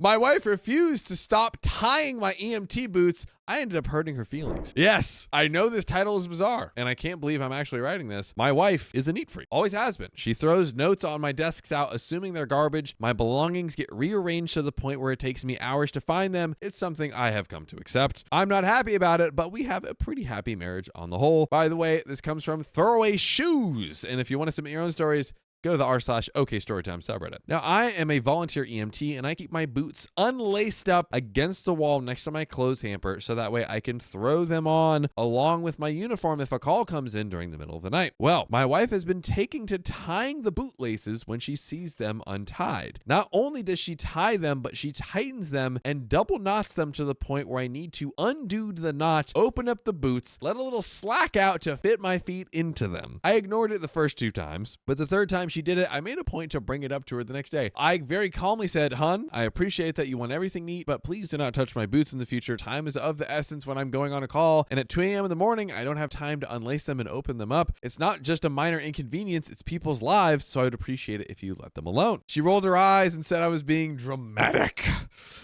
My wife refused to stop tying my EMT boots. I ended up hurting her feelings. Yes, I know this title is bizarre, and I can't believe I'm actually writing this. My wife is a neat freak. Always has been. She throws notes on my desks out, assuming they're garbage. My belongings get rearranged to the point where it takes me hours to find them. It's something I have come to accept. I'm not happy about it, but we have a pretty happy marriage on the whole. By the way, this comes from Throwaway Shoes, and if you want to submit your own stories, go to the r/OKStorytime subreddit. Now, I am a volunteer EMT, and I keep my boots unlaced up against the wall next to my clothes hamper so that way I can throw them on along with my uniform if a call comes in during the middle of the night. Well, my wife has been taking to tying the boot laces when she sees them untied. Not only does she tie them, but she tightens them and double knots them to the point where I need to undo the knot, open up the boots, let a little slack out to fit my feet into them. I ignored it the first 2 times, but the third time she did it, I made a point to bring it up to her the next day. I very calmly said, "Hun, I appreciate that you want everything neat, but please do not touch my boots in the future. Time is of the essence when I'm going on a call, and at 2 a.m. in the morning, I don't have time to unlace them and open them up. It's not just a minor inconvenience, it's people's lives, so I would appreciate it if you let them alone." She rolled her eyes and said I was being dramatic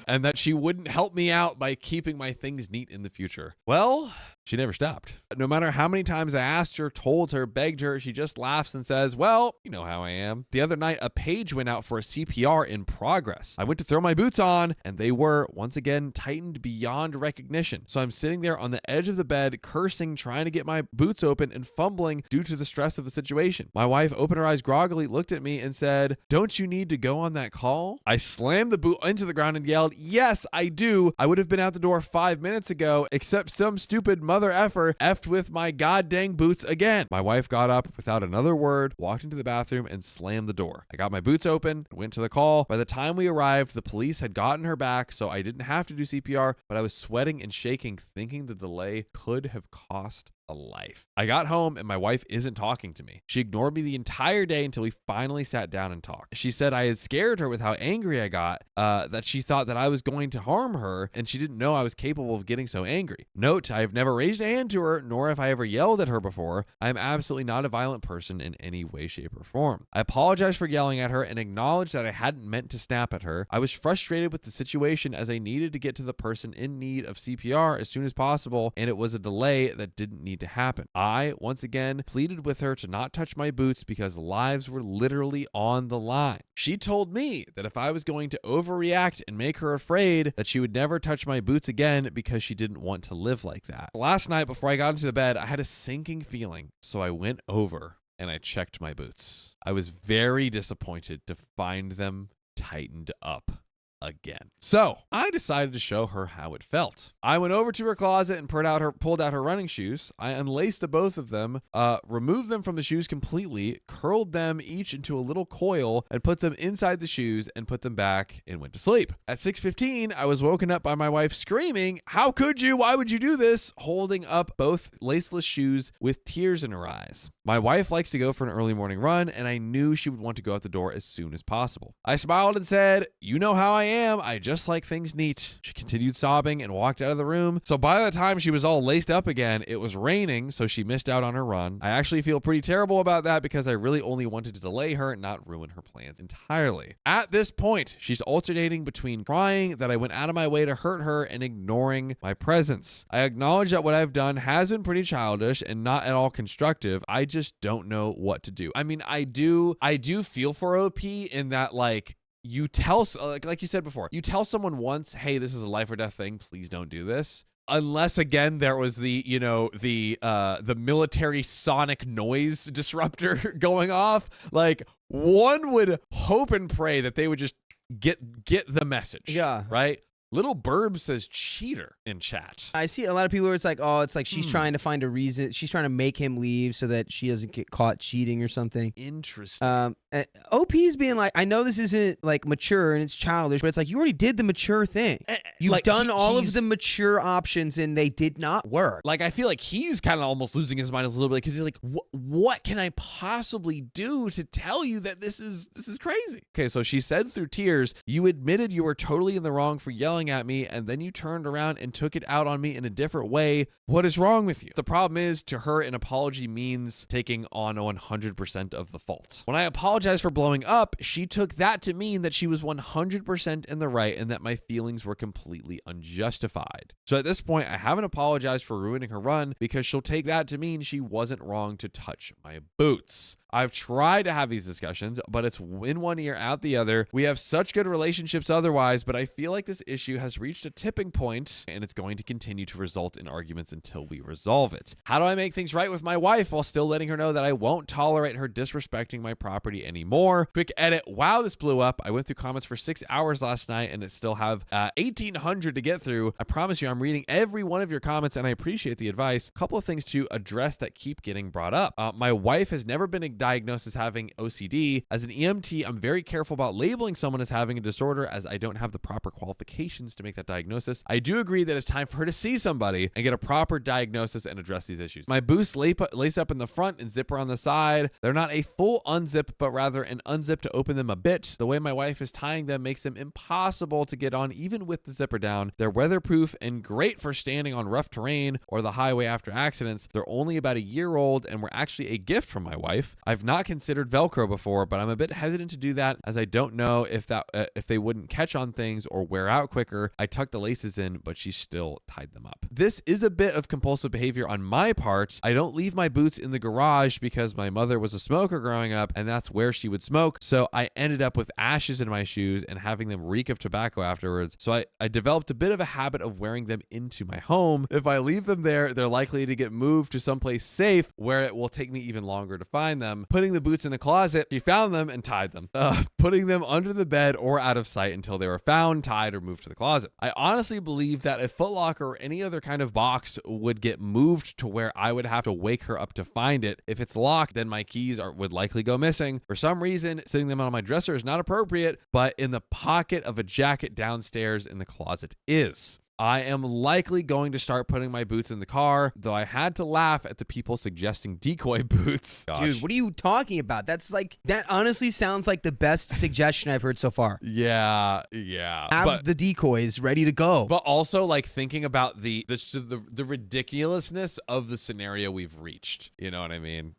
and that she wouldn't help me out by keeping my things neat in the future. Well, she never stopped. No matter how many times I asked her, told her, begged her, she just laughs and says, "Well, you know how I am." The other night, a page went out for a CPR in progress. I went to throw my boots on, and they were, once again, tightened beyond recognition. So I'm sitting there on the edge of the bed, cursing, trying to get my boots open and fumbling due to the stress of the situation. My wife opened her eyes groggily, looked at me, and said, "Don't you need to go on that call?" I slammed the boot into the ground and yelled, "Yes, I do. I would have been out the door 5 minutes ago, except some stupid mother effer effed with my goddamn boots again." My wife got up without another word, walked into the bathroom, and slammed the door. I got my boots open, went to the call. By the time we arrived, the police had gotten her back, so I didn't have to do CPR, but I was sweating and shaking, thinking the delay could have cost a life. I got home and my wife isn't talking to me. She ignored me the entire day until we finally sat down and talked. She said I had scared her with how angry I got, that she thought that I was going to harm her, and she didn't know I was capable of getting so angry. Note, I have never raised a hand to her, nor have I ever yelled at her before. I am absolutely not a violent person in any way, shape, or form. I apologized for yelling at her and acknowledged that I hadn't meant to snap at her. I was frustrated with the situation as I needed to get to the person in need of CPR as soon as possible, and it was a delay that didn't need to happen. I, once again, pleaded with her to not touch my boots because lives were literally on the line. She told me that if I was going to overreact and make her afraid, that she would never touch my boots again because she didn't want to live like that. Last night, before I got into the bed, I had a sinking feeling, so I went over and I checked my boots. I was very disappointed to find them tightened up again. So I decided to show her how it felt. I went over to her closet and pulled out her running shoes. I unlaced the both of them, removed them from the shoes completely, curled them each into a little coil, and put them inside the shoes and put them back and went to sleep. At 6:15, I was woken up by my wife screaming, "How could you? Why would you do this?" holding up both laceless shoes with tears in her eyes. My wife likes to go for an early morning run, and I knew she would want to go out the door as soon as possible. I smiled and said, "You know how I am. I just like things neat." She continued sobbing and walked out of the room. So by the time she was all laced up again, it was raining, so she missed out on her run. I actually feel pretty terrible about that because I really only wanted to delay her, not ruin her plans entirely. At this point, she's alternating between crying that I went out of my way to hurt her and ignoring my presence. I acknowledge that what I've done has been pretty childish and not at all constructive. I just don't know what to do. I mean, I do feel for OP in that, like, you tell, like you said before, you tell someone once, "Hey, this is a life or death thing. Please don't do this." Unless, again, there was the military sonic noise disruptor going off. Like, one would hope and pray that they would just get the message. Yeah. Right? Little Burb says cheater in chat. I see a lot of people where it's like, oh, it's like she's trying to find a reason. She's trying to make him leave so that she doesn't get caught cheating or something. Interesting. OP's being like, I know this isn't like mature and it's childish, but it's like, you already did the mature thing. You've like, done all of the mature options and they did not work. Like, I feel like he's kind of almost losing his mind a little bit because he's like, what can I possibly do to tell you that this is crazy? Okay, so she said through tears, "You admitted you were totally in the wrong for yelling yelling at me, and then you turned around and took it out on me in a different way. What is wrong with you? The problem is, to her, an apology means taking on 100% of the fault. When I apologized for blowing up, she took that to mean that she was 100% in the right and that my feelings were completely unjustified. So at this point, I haven't apologized for ruining her run because she'll take that to mean she wasn't wrong to touch my boots. I've tried to have these discussions, but it's in one ear, out the other. We have such good relationships otherwise, but I feel like this issue has reached a tipping point and it's going to continue to result in arguments until we resolve it. How do I make things right with my wife while still letting her know that I won't tolerate her disrespecting my property anymore? Quick edit. Wow, this blew up. I went through comments for 6 hours last night and it still have 1,800 to get through. I promise you I'm reading every one of your comments and I appreciate the advice. A couple of things to address that keep getting brought up. My wife has never been diagnosed as having OCD. As an EMT, I'm very careful about labeling someone as having a disorder as I don't have the proper qualifications to make that diagnosis. I do agree that it's time for her to see somebody and get a proper diagnosis and address these issues. My boots lace up in the front and zipper on the side. They're not a full unzip, but rather an unzip to open them a bit. The way my wife is tying them makes them impossible to get on even with the zipper down. They're weatherproof and great for standing on rough terrain or the highway after accidents. They're only about a year old and were actually a gift from my wife. I've not considered Velcro before, but I'm a bit hesitant to do that as I don't know if they wouldn't catch on things or wear out quicker. I tucked the laces in, but she still tied them up. This is a bit of compulsive behavior on my part. I don't leave my boots in the garage because my mother was a smoker growing up and that's where she would smoke. So I ended up with ashes in my shoes and having them reek of tobacco afterwards. So I developed a bit of a habit of wearing them into my home. If I leave them there, they're likely to get moved to someplace safe where it will take me even longer to find them. Putting the boots in the closet, she found them and tied them. Putting them under the bed or out of sight until they were found, tied, or moved to the closet. I honestly believe that a Foot Locker or any other kind of box would get moved to where I would have to wake her up to find it. If it's locked, then my keys would likely go missing. For some reason, sitting them on my dresser is not appropriate, but in the pocket of a jacket downstairs in the closet is. I am likely going to start putting my boots in the car, though I had to laugh at the people suggesting decoy boots. Gosh. Dude, what are you talking about? That honestly sounds like the best suggestion I've heard so far. Yeah. Have the decoys ready to go. But also like thinking about the ridiculousness of the scenario we've reached. You know what I mean?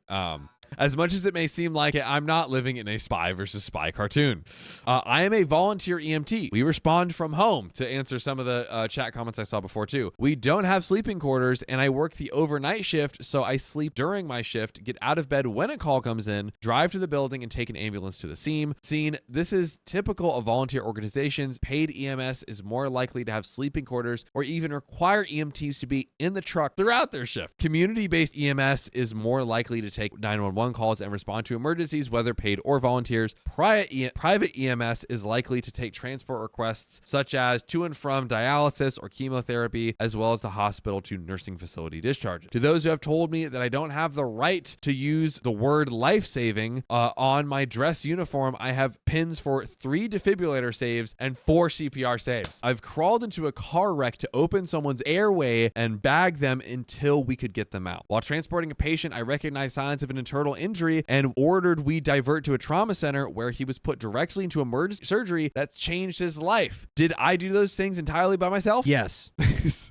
As much as it may seem like it, I'm not living in a spy versus spy cartoon. I am a volunteer EMT. We respond from home, to answer some of the chat comments I saw before too. We don't have sleeping quarters and I work the overnight shift, so I sleep during my shift, get out of bed when a call comes in, drive to the building and take an ambulance to the scene. This is typical of volunteer organizations. Paid EMS is more likely to have sleeping quarters or even require EMTs to be in the truck throughout their shift. Community-based EMS is more likely to take 911 calls and respond to emergencies, whether paid or volunteers. Private EMS is likely to take transport requests such as to and from dialysis or chemotherapy, as well as the hospital to nursing facility discharges. To those who have told me that I don't have the right to use the word life-saving on my dress uniform, I have pins for 3 defibrillator saves and 4 CPR saves. I've crawled into a car wreck to open someone's airway and bag them until we could get them out. While transporting a patient, I recognized signs of an internal injury and ordered we divert to a trauma center where he was put directly into emergency surgery that changed his life. Did I do those things entirely by myself? Yes.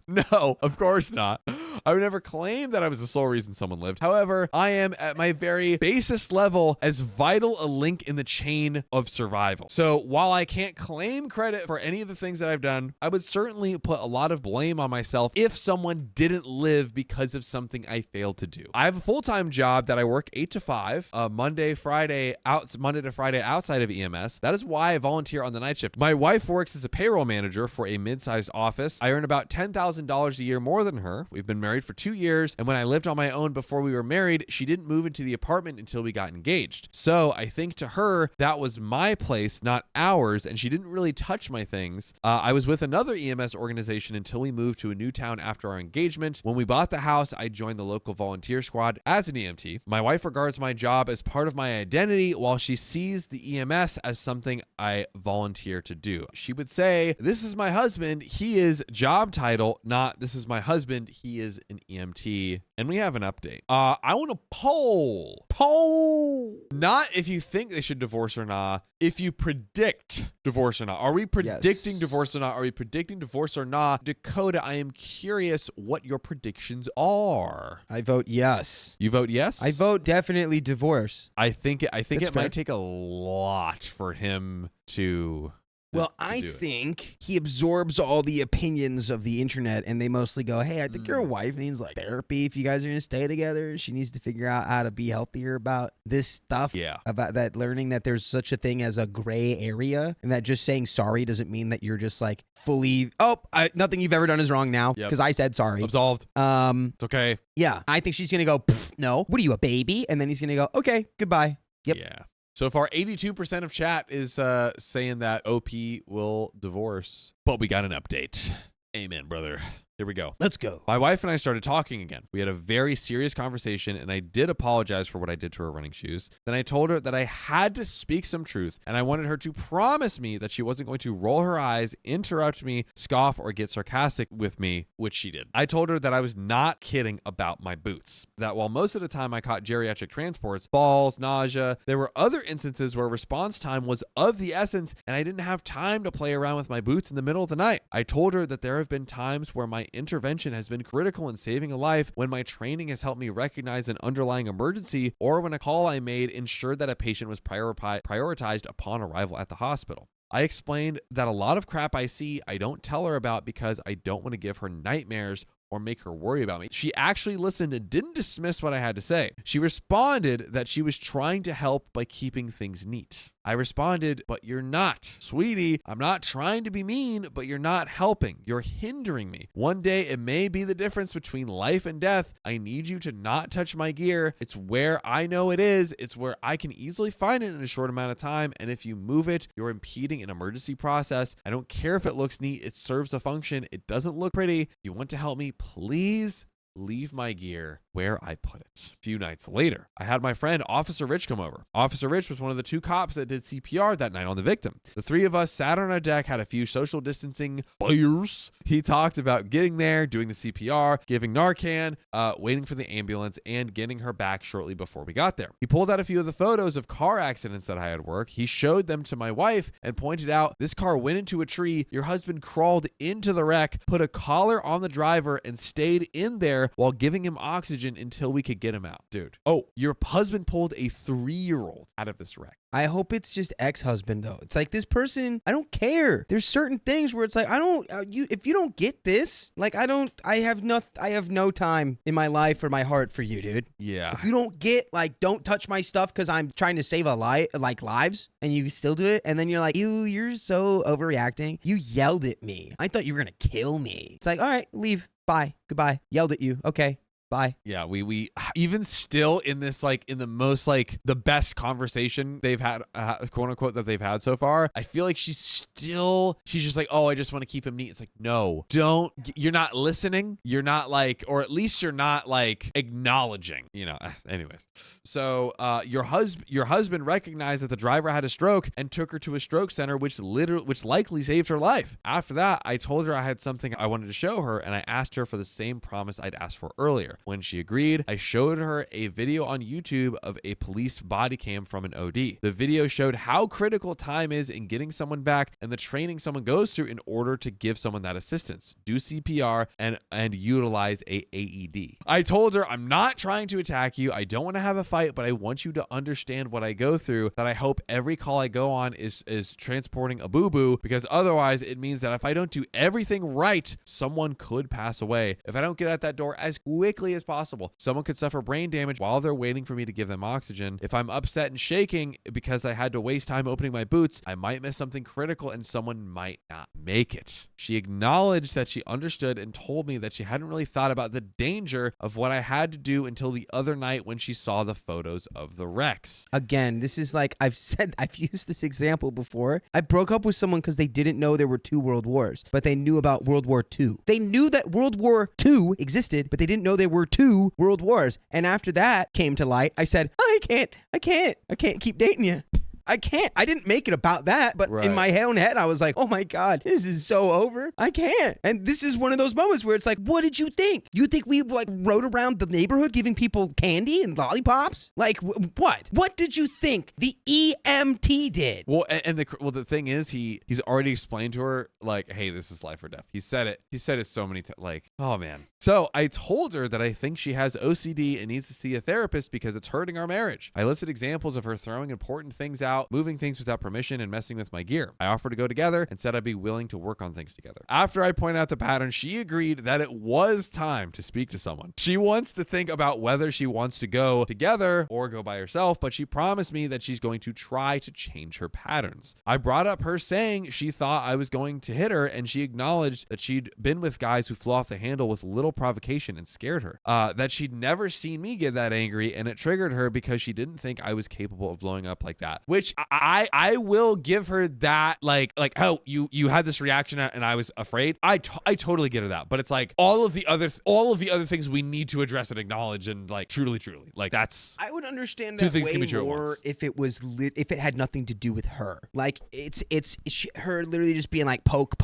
No, of course not. I would never claim that I was the sole reason someone lived. However, I am at my very basest level as vital a link in the chain of survival. So while I can't claim credit for any of the things that I've done, I would certainly put a lot of blame on myself if someone didn't live because of something I failed to do. I have a full-time job that I work 8 to 5, Monday to Friday outside of EMS. That is why I volunteer on the night shift. My wife works as a payroll manager for a mid-sized office. I earn about $10,000 a year more than her. We've been married for 2 years, and when I lived on my own before we were married, she didn't move into the apartment until we got engaged. So I think to her, that was my place, not ours, and she didn't really touch my things. I was with another EMS organization until we moved to a new town after our engagement. When we bought the house, I joined the local volunteer squad as an EMT. My wife regards my job as part of my identity, while she sees the EMS as something I volunteer to do. She would say, "This is my husband. He is job title, not this is my husband. He is an EMT, and we have an update. I want to poll. Not if you think they should divorce or not, if you predict divorce or not. Are we predicting divorce or not? Are we predicting divorce or not? Dakota, I am curious what your predictions are. I vote yes. You vote yes? I vote definitely divorce. I think That's it fair. might take a lot for him to. Well, I think he absorbs all the opinions of the internet, and they mostly go, hey, I think your wife needs like therapy if you guys are going to stay together. She needs to figure out how to be healthier about this stuff. Yeah. About that, learning that there's such a thing as a gray area, and that just saying sorry doesn't mean that you're just like fully, nothing you've ever done is wrong now because I said sorry. Absolved. It's okay. Yeah. I think she's going to go, no. What are you, a baby? And then he's going to go, okay, goodbye. Yep. Yeah. So far, 82% of chat is saying that OP will divorce. But we got an update. Amen, brother. Here we go. Let's go. My wife and I started talking again. We had a very serious conversation, and I did apologize for what I did to her running shoes. Then I told her that I had to speak some truth, and I wanted her to promise me that she wasn't going to roll her eyes, interrupt me, scoff, or get sarcastic with me, which she did. I told her that I was not kidding about my boots, that while most of the time I caught geriatric transports, falls, nausea, there were other instances where response time was of the essence, and I didn't have time to play around with my boots in the middle of the night. I told her that there have been times where my intervention has been critical in saving a life, when my training has helped me recognize an underlying emergency, or when a call I made ensured that a patient was prioritized upon arrival at the hospital. I explained that a lot of crap I see I don't tell her about because I don't want to give her nightmares or make her worry about me. She actually listened and didn't dismiss what I had to say. She responded that she was trying to help by keeping things neat. I responded, but you're not. Sweetie, I'm not trying to be mean, but you're not helping. You're hindering me. One day it may be the difference between life and death. I need you to not touch my gear. It's where I know it is. It's where I can easily find it in a short amount of time. And if you move it, you're impeding an emergency process. I don't care if it looks neat. It serves a function. It doesn't look pretty. If you want to help me, please leave my gear where I put it. A few nights later, I had my friend Officer Rich come over. Officer Rich was one of the two cops that did CPR that night on the victim. The three of us sat on our deck, had a few social distancing beers. He talked about getting there, doing the CPR, giving Narcan, waiting for the ambulance, and getting her back shortly before we got there. He pulled out a few of the photos of car accidents that I had worked. He showed them to my wife and pointed out, this car went into a tree. Your husband crawled into the wreck, put a collar on the driver, and stayed in there while giving him oxygen until we could get him out. Dude. Oh, your husband pulled a 3-year-old out of this wreck. I hope it's just ex-husband though. It's like this person, I don't care. There's certain things where it's like, if you don't get this, like I have no time in my life or my heart for you, dude. Yeah. If you don't get, like, don't touch my stuff because I'm trying to save lives, and you still do it, and then you're like, you're so overreacting. You yelled at me. I thought you were gonna kill me. It's like, all right, leave. Bye. Goodbye. Yelled at you. Okay. Bye. Yeah, we even still in this, like, in the most, like, the best conversation they've had, quote unquote, that they've had so far, I feel like she's just like, oh, I just want to keep him neat. It's like, no, you're not listening. You're not, like, or at least you're not, like, acknowledging, anyways. So your husband recognized that the driver had a stroke and took her to a stroke center, which likely saved her life. After that, I told her I had something I wanted to show her, and I asked her for the same promise I'd asked for earlier. When she agreed, I showed her a video on YouTube of a police body cam from an OD. The video showed how critical time is in getting someone back and the training someone goes through in order to give someone that assistance. Do CPR and utilize a AED. I told her, I'm not trying to attack you. I don't want to have a fight, but I want you to understand what I go through, that I hope every call I go on is transporting a boo-boo, because otherwise it means that if I don't do everything right, someone could pass away. If I don't get out that door as quickly as possible, someone could suffer brain damage while they're waiting for me to give them oxygen. If I'm upset and shaking because I had to waste time opening my boots, I might miss something critical and someone might not make it. She acknowledged that she understood and told me that she hadn't really thought about the danger of what I had to do until the other night when she saw the photos of the wrecks. Again, this is like, I've used this example before. I broke up with someone because they didn't know there were 2 world wars, but they knew about World War II. They knew that World War II existed, but they didn't know there were 2 world wars. And after that came to light, I said, I can't keep dating you. I can't. I didn't make it about that, but in my own head, I was like, oh my God, this is so over. I can't. And this is one of those moments where it's like, what did you think? You think we like rode around the neighborhood giving people candy and lollipops? Like what? What did you think the EMT did? Well, and the thing is, he's already explained to her like, hey, this is life or death. He said it so many times. Like, oh man. So I told her that I think she has OCD and needs to see a therapist because it's hurting our marriage. I listed examples of her throwing important things out, moving things without permission, and messing with my gear. I offered to go together and said I'd be willing to work on things together. After I pointed out the pattern, she agreed that it was time to speak to someone. She wants to think about whether she wants to go together or go by herself, but she promised me that she's going to try to change her patterns. I brought up her saying she thought I was going to hit her, and she acknowledged that she'd been with guys who flew off the handle with little provocation and scared her. That she'd never seen me get that angry, and it triggered her because she didn't think I was capable of blowing up like that. Which I will give her that, like oh, you had this reaction and I was afraid. I totally get her that, but it's like all of the other things we need to address and acknowledge, and like truly like that's. I would understand that way more if it was if it had nothing to do with her. Like it's her literally just being like poke,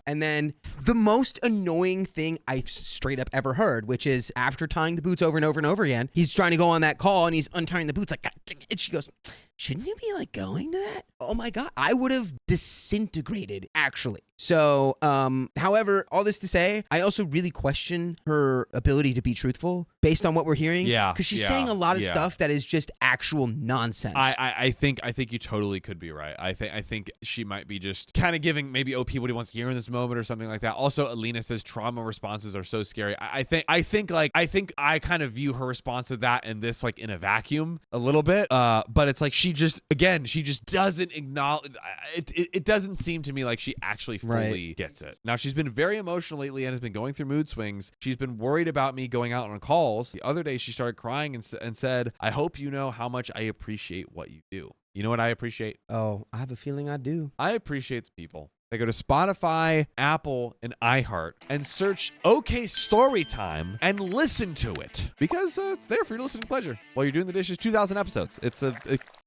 and then the most annoying thing I've straight up ever heard, which is after tying the boots over and over and over again, he's trying to go on that call and he's untying the boots like, God dang it. And she goes, shouldn't you be like going to that? Oh my God. I would have disintegrated actually. So, however, all this to say, I also really question her ability to be truthful based on what we're hearing. Yeah. Because she's saying a lot of stuff that is just actual nonsense. I think you totally could be right. I think she might be just kind of giving maybe OP what he wants to hear in this moment or something like that. Also, Alina says trauma responses are so scary. I think I kind of view her response to that and this like in a vacuum a little bit. But it's like she just doesn't acknowledge it doesn't seem to me like she actually fully gets it. Now, she's been very emotional lately and has been going through mood swings. She's been worried about me going out on calls. The other day, she started crying and said, I hope you know how much I appreciate what you do. You know what I appreciate? Oh, I have a feeling I do. I appreciate the people. They go to Spotify, Apple, and iHeart and search OK Storytime and listen to it because it's there for your listening pleasure while you're doing the dishes. 2,000 episodes. It's a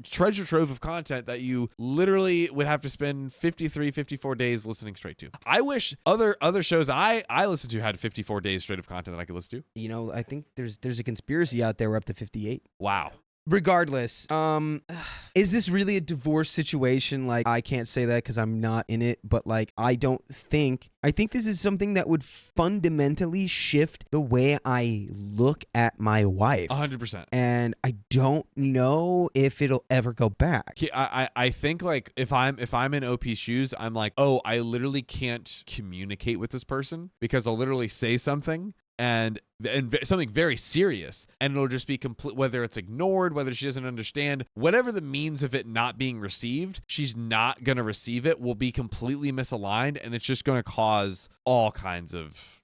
treasure trove of content that you literally would have to spend 54 days listening straight to. I wish other shows I listen to had 54 days straight of content that I could listen to. You know, I think there's a conspiracy out there. We're up to 58. Wow. Regardless, is this really a divorce situation? Like, I can't say that because I'm not in it, but like, I think this is something that would fundamentally shift the way I look at my wife. 100%. And I don't know if it'll ever go back. I think like if I'm in OP's shoes, I'm like, oh, I literally can't communicate with this person because I'll literally say something and something very serious, and it'll just be complete, whether it's ignored, whether she doesn't understand, whatever the means of it not being received, she's not going to receive it, will be completely misaligned, and it's just going to cause all kinds of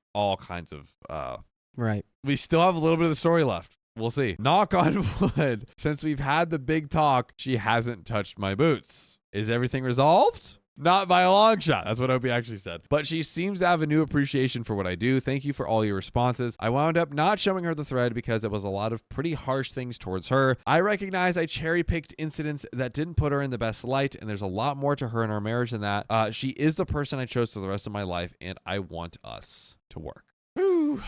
right. We still have a little bit of the story left. We'll see. Knock on wood. Since we've had the big talk, she hasn't touched my boots. Is everything resolved? Not by a long shot. That's what Opie actually said. But she seems to have a new appreciation for what I do. Thank you for all your responses. I wound up not showing her the thread because it was a lot of pretty harsh things towards her. I recognize I cherry-picked incidents that didn't put her in the best light, and there's a lot more to her in our marriage than that. She is the person I chose for the rest of my life, and I want us to work. Woo.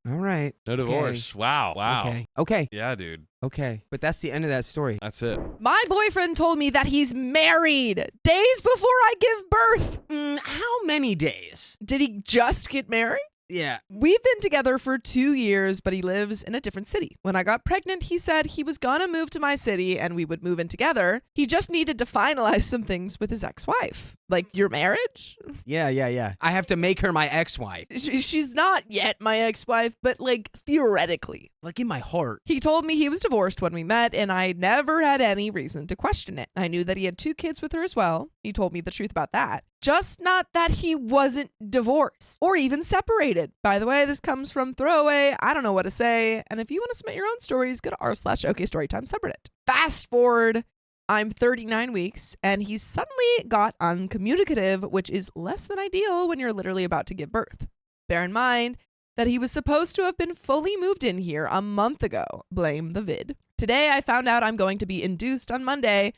All right. No divorce. Okay. Wow. Okay. Yeah, dude. Okay. But that's the end of that story. That's it. My boyfriend told me that he's married days before I give birth. How many days? Did he just get married? Yeah. We've been together for 2 years, but he lives in a different city. When I got pregnant, he said he was gonna move to my city and we would move in together. He just needed to finalize some things with his ex-wife. Like your marriage? Yeah. I have to make her my ex-wife. She's not yet my ex-wife, but like theoretically. Like in my heart. He told me he was divorced when we met, and I never had any reason to question it. I knew that he had 2 kids with her as well. He told me the truth about that. Just not that he wasn't divorced or even separated. By the way, this comes from Throwaway. I don't know what to say. And if you want to submit your own stories, go to r/OKStorytime subreddit. Fast forward, I'm 39 weeks, and he's suddenly got uncommunicative, which is less than ideal when you're literally about to give birth. Bear in mind that he was supposed to have been fully moved in here a month ago. Blame the vid. Today, I found out I'm going to be induced on Monday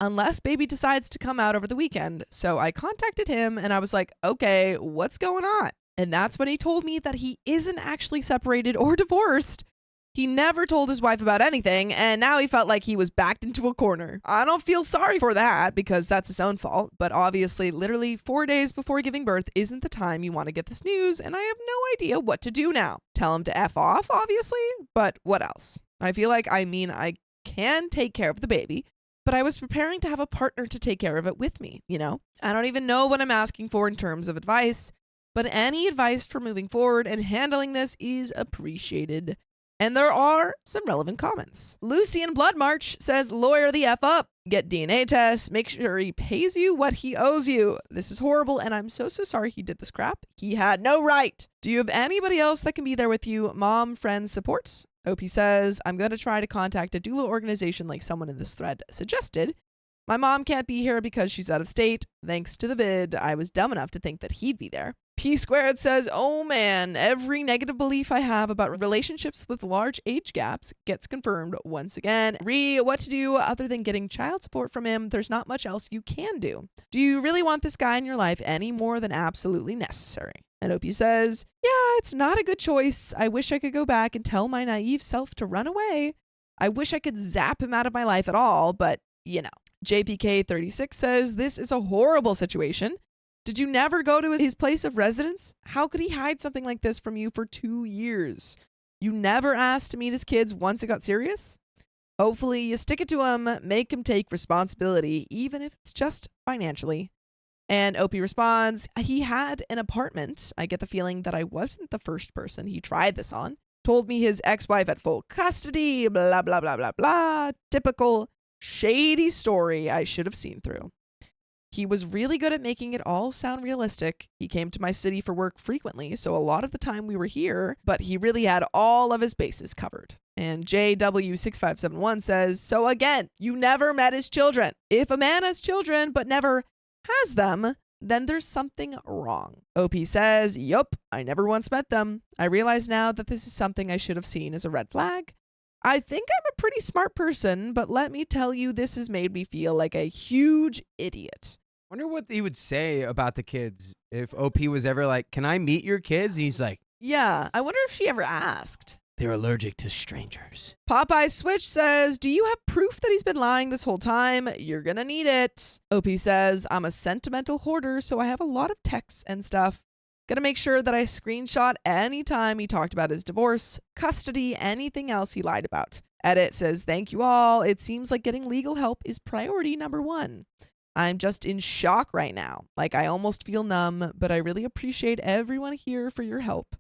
unless baby decides to come out over the weekend. So I contacted him and I was like, okay, what's going on? And that's when he told me that he isn't actually separated or divorced. He never told his wife about anything, and now he felt like he was backed into a corner. I don't feel sorry for that because that's his own fault, but obviously literally 4 days before giving birth isn't the time you want to get this news, and I have no idea what to do now. Tell him to F off, obviously, but what else? I feel like, I can take care of the baby, but I was preparing to have a partner to take care of it with me, you know? I don't even know what I'm asking for in terms of advice, but any advice for moving forward and handling this is appreciated. And there are some relevant comments. Lucy in Blood March says, lawyer the F up, get DNA tests, make sure he pays you what he owes you. This is horrible, and I'm so sorry he did this crap. He had no right. Do you have anybody else that can be there with you? Mom, friends, support? OP says, I'm going to try to contact a doula organization like someone in this thread suggested. My mom can't be here because she's out of state. Thanks to the vid, I was dumb enough to think that he'd be there. P Squared says, oh man, every negative belief I have about relationships with large age gaps gets confirmed once again. What to do other than getting child support from him? There's not much else you can do. Do you really want this guy in your life any more than absolutely necessary? And OP says, yeah, it's not a good choice. I wish I could go back and tell my naive self to run away. I wish I could zap him out of my life at all, but you know. JPK36 says, this is a horrible situation. Did you never go to his place of residence? How could he hide something like this from you for 2 years? You never asked to meet his kids once it got serious? Hopefully you stick it to him, make him take responsibility, even if it's just financially. And OP responds, he had an apartment. I get the feeling that I wasn't the first person he tried this on. Told me his ex-wife had full custody, blah, blah, blah, blah, blah. Typical shady story I should have seen through. He was really good at making it all sound realistic. He came to my city for work frequently, so a lot of the time we were here, but he really had all of his bases covered. And JW6571 says, so again, you never met his children. If a man has children but never has them, then there's something wrong. OP says, yup, I never once met them. I realize now that this is something I should have seen as a red flag. I think I'm a pretty smart person, but let me tell you, this has made me feel like a huge idiot. Wonder what he would say about the kids if OP was ever like, can I meet your kids? And he's like, yeah, I wonder if she ever asked. they're allergic to strangers. Popeye Switch says, do you have proof that he's been lying this whole time? You're gonna need it. OP says, I'm a sentimental hoarder, so I have a lot of texts and stuff. Gonna make sure that I screenshot any time he talked about his divorce, custody, anything else he lied about. Edit says, thank you all. It seems like getting legal help is priority number 1. I'm just in shock right now. Like I almost feel numb, but I really appreciate everyone here for your help.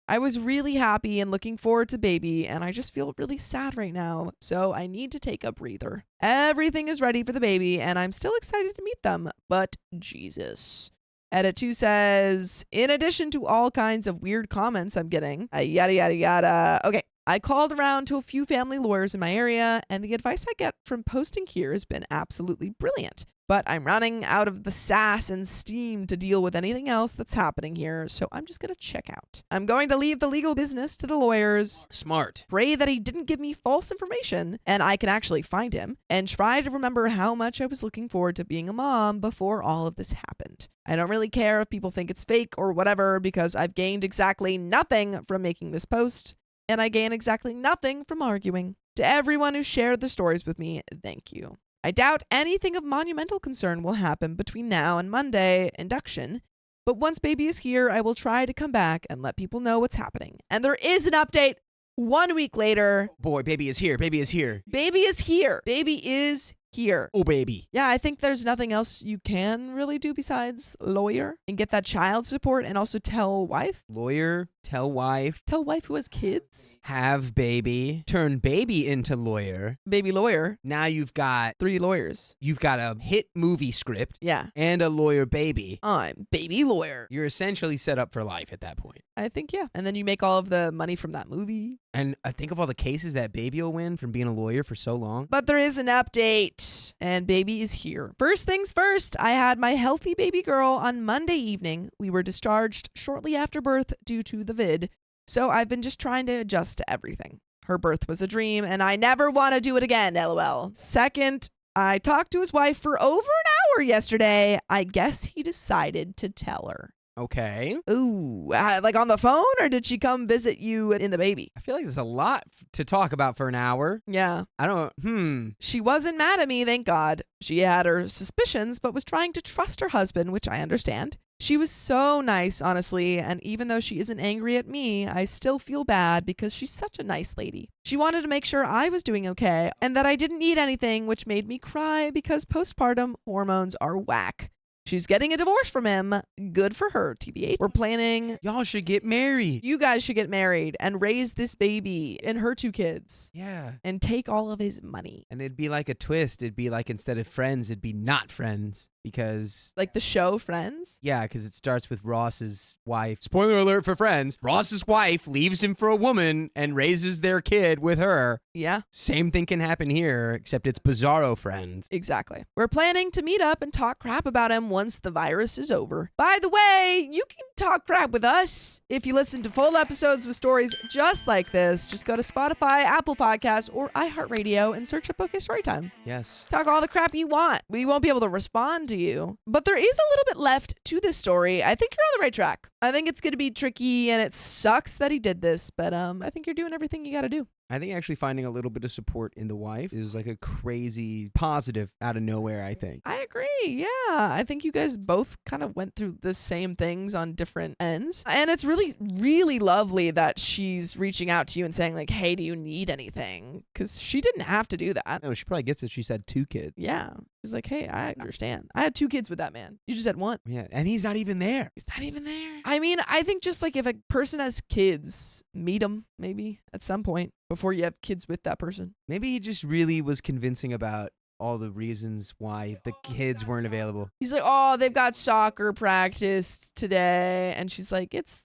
I was really happy and looking forward to baby, and I just feel really sad right now, so I need to take a breather. Everything is ready for the baby, and I'm still excited to meet them, but Jesus. Edit 2 says, in addition to all kinds of weird comments I'm getting, yada, yada, yada. Okay, I called around to a few family lawyers in my area, and the advice I get from posting here has been absolutely brilliant. But I'm running out of the sass and steam to deal with anything else that's happening here, so I'm just going to check out. I'm going to leave the legal business to the lawyers. Smart. Pray that he didn't give me false information and I can actually find him, and try to remember how much I was looking forward to being a mom before all of this happened. I don't really care if people think it's fake or whatever, because I've gained exactly nothing from making this post, and I gain exactly nothing from arguing. To everyone who shared the stories with me, thank you. I doubt anything of monumental concern will happen between now and Monday induction, but once baby is here, I will try to come back and let people know what's happening. And there is an update 1 week later. Boy, baby is here. Baby is here. Baby is here. Baby is here. Oh, baby. Yeah, I think there's nothing else you can really do besides lawyer and get that child support, and also tell wife. Lawyer, tell wife. Tell wife who has kids. Have baby. Turn baby into lawyer. Baby lawyer. Now you've got 3 lawyers. You've got a hit movie script. Yeah. And a lawyer baby. I'm baby lawyer. You're essentially set up for life at that point. I think, yeah. And then you make all of the money from that movie. And I think of all the cases that baby will win from being a lawyer for so long. But there is an update, and baby is here. First things first, I had my healthy baby girl on Monday evening. We were discharged shortly after birth due to the vid, so I've been just trying to adjust to everything. Her birth was a dream, and I never want to do it again, LOL. Second, I talked to his wife for over an hour yesterday. I guess he decided to tell her. Okay. Ooh, like on the phone, or did she come visit you in the baby? I feel like there's a lot to talk about for an hour. Yeah. I don't, She wasn't mad at me, thank God. She had her suspicions, but was trying to trust her husband, which I understand. She was so nice, honestly, and even though she isn't angry at me, I still feel bad because she's such a nice lady. She wanted to make sure I was doing okay and that I didn't need anything, which made me cry because postpartum hormones are whack. She's getting a divorce from him. Good for her, TBH. We're planning. Y'all should get married. You guys should get married and raise this baby and her 2 kids. Yeah. And take all of his money. And it'd be like a twist. It'd be like instead of friends, it'd be not friends. Because, like the show Friends? Yeah, because it starts with Ross's wife. Spoiler alert for Friends. Ross's wife leaves him for a woman and raises their kid with her. Yeah. Same thing can happen here, except it's Bizarro Friends. Exactly. We're planning to meet up and talk crap about him once the virus is over. By the way, you can talk crap with us if you listen to full episodes with stories just like this. Just go to Spotify, Apple Podcasts, or iHeartRadio and search up OK Storytime. Yes. Talk all the crap you want. We won't be able to respond to you. But there is a little bit left to this story. I think you're on the right track. I think it's going to be tricky and it sucks that he did this, but I think you're doing everything you got to do. I think actually finding a little bit of support in the wife is like a crazy positive out of nowhere, I think. I agree. Yeah. I think you guys both kind of went through the same things on different ends. And it's really, really lovely that she's reaching out to you and saying like, hey, do you need anything? Because she didn't have to do that. No, she probably gets it. She's had 2 kids. Yeah. She's like, hey, I understand. I had 2 kids with that man. You just had 1. Yeah. And he's not even there. He's not even there. I mean, I think just like if a person has kids, meet them maybe at some point before you have kids with that person. Maybe he just really was convincing about all the reasons why the kids weren't available. He's like, oh, they've got soccer practice today. And she's like, it's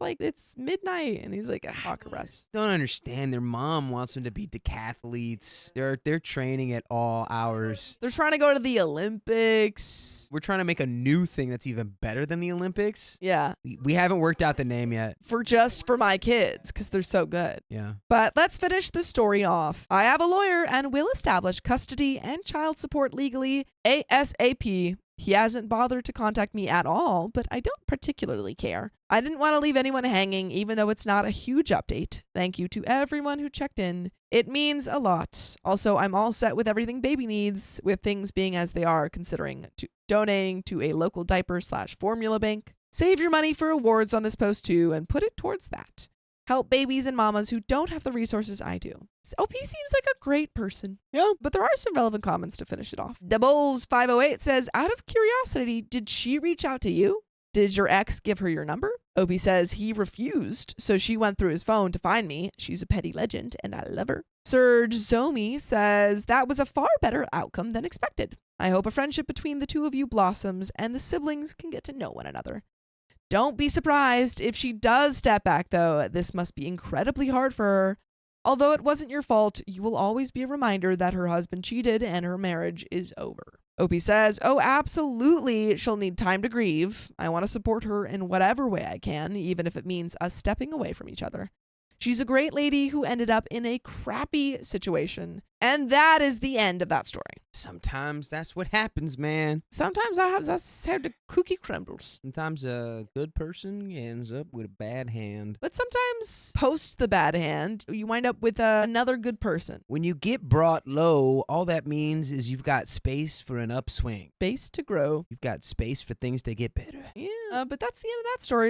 midnight. And he's like, soccer practice. Don't understand. Their mom wants them to be decathletes. They're training at all hours. They're trying to go to the Olympics. We're trying to make a new thing that's even better than the Olympics. Yeah. We haven't worked out the name yet. For my kids, because they're so good. Yeah. But let's finish the story off. I have a lawyer and will establish custody and child support legally ASAP. He hasn't bothered to contact me at all, but I don't particularly care. I didn't want to leave anyone hanging, even though it's not a huge update. Thank you to everyone who checked in. It means a lot. Also, I'm all set with everything baby needs, with things being as they are, considering donating to a local diaper/formula bank. Save your money for awards on this post too, and put it towards that. Help babies and mamas who don't have the resources I do. OP seems like a great person. Yeah. But there are some relevant comments to finish it off. Doubles508 says, out of curiosity, did she reach out to you? Did your ex give her your number? Opie says he refused, so she went through his phone to find me. She's a petty legend, and I love her. Serge Zomi says, that was a far better outcome than expected. I hope a friendship between the 2 of you blossoms and the siblings can get to know one another. Don't be surprised if she does step back, though. This must be incredibly hard for her. Although it wasn't your fault, you will always be a reminder that her husband cheated and her marriage is over. Opie says, oh, absolutely, she'll need time to grieve. I want to support her in whatever way I can, even if it means us stepping away from each other. She's a great lady who ended up in a crappy situation. And that is the end of that story. Sometimes that's what happens, man. Sometimes that's how the cookie crumbles. Sometimes a good person ends up with a bad hand. But sometimes post the bad hand, you wind up with another good person. When you get brought low, all that means is you've got space for an upswing. Space to grow. You've got space for things to get better. Yeah, but that's the end of that story.